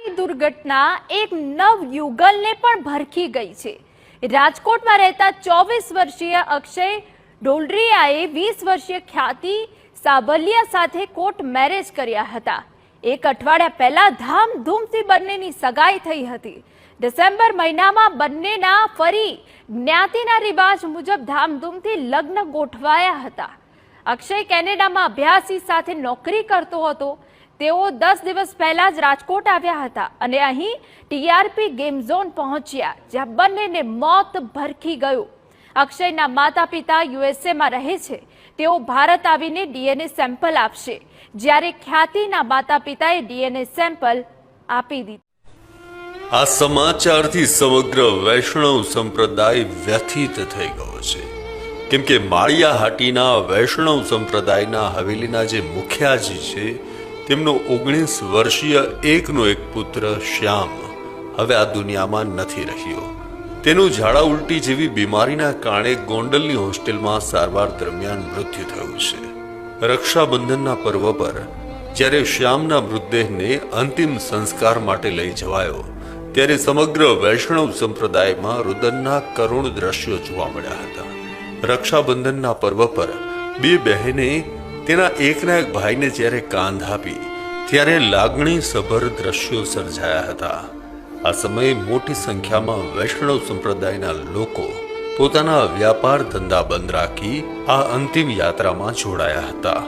દુર્ઘટના એક નવયુગલને પણ ભરખી ગઈ છે। રાજકોટમાં રહેતા 24 વર્ષીય અક્ષય ડોલરિયાએ 20 વર્ષીય ખ્યાતિ સાબલિયા સાથે કોર્ટ મેરેજ કર્યા હતા। એક અઠવાડિયા પહેલા ધામધૂમથી બંનેની સગાઈ થઈ હતી। ડિસેમ્બર મહિનામાં બંનેના ફરી જ્ઞાતિના રિવાજ મુજબ ધામધૂમથી લગ્ન ગોઠવાયા હતા। અક્ષય કેનેડામાં અભ્યાસી સાથે નોકરી કરતો હતો। તેઓ 10 દિવસ પહેલા જ રાજકોટ આવ્યા હતા અને અહીં ટીઆરપી ગેમ ઝોન પહોંચ્યા, જ્યાં બંનેને મોત ભરખી ગયું। અક્ષયના માતા પિતા યુએસએમાં રહે છે। તેઓ ભારત આવીને ડીએનએ સેમ્પલ આપશે, જ્યારે ખ્યાતિના માતા પિતાએ ડીએનએ સેમ્પલ આપી દીધું। આ સમાચારથી સમગ્ર વૈષ્ણવ સંપ્રદાય વ્યથિત થઈ ગયો છે, કેમ કે માળિયાહાટીના વૈષ્ણવ સંપ્રદાયના હવેલીના જે મુખિયાજી છે, તેમનો 19 વર્ષીય એકનો એક પુત્ર શ્યામ હવે આ દુનિયામાં નથી રહ્યો। તેનું ઝાડા ઉલટી જેવી બીમારીના કારણે ગોંડલની હોસ્ટેલમાં સારવાર દરમિયાન મૃત્યુ થયું છે। રક્ષાબંધનના પર્વ પર જ્યારે શ્યામના મૃતદેહને અંતિમ સંસ્કાર માટે લઈ જવાયો, ત્યારે સમગ્ર વૈષ્ણવ સંપ્રદાયમાં રુદનના કરુણ દ્રશ્યો જોવા મળ્યા હતા। રક્ષાબંધનના પર્વ પર બે બહેને તેના એકના એક ભાઈને જ્યારે કાંધ આપી, ત્યારે લાગણીસભર દ્રશ્યો સર્જાયા હતા। આ સમયે મોટી સંખ્યામાં વૈષ્ણવ સંપ્રદાયના લોકો પોતાના વ્યાપાર ધંધા બંધ રાખી આ અંતિમ યાત્રામાં જોડાયા હતા।